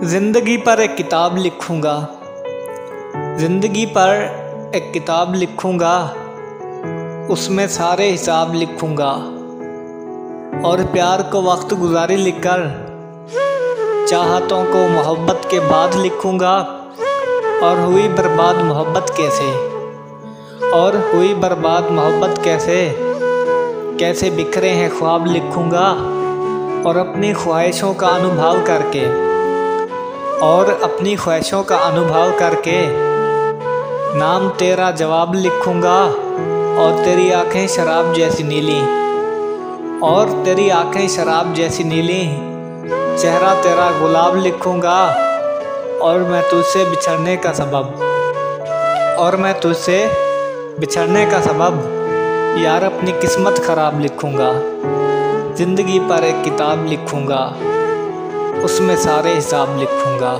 ज़िंदगी पर एक किताब लिखूँगा, ज़िंदगी पर एक किताब लिखूँगा, उसमें सारे हिसाब लिखूँगा और प्यार को वक्त गुजारी लिखकर चाहतों को मोहब्बत के बाद लिखूँगा और हुई बर्बाद मोहब्बत कैसे कैसे बिखरे हैं ख्वाब लिखूँगा और अपनी ख्वाहिशों का अनुभव करके नाम तेरा जवाब लिखूँगा और तेरी आँखें शराब जैसी नीली चेहरा तेरा गुलाब लिखूँगा और मैं तुझसे बिछड़ने का सबब यार अपनी किस्मत ख़राब लिखूँगा। ज़िंदगी पर एक किताब लिखूँगा, उसमें सारे हिसाब लिखूँगा।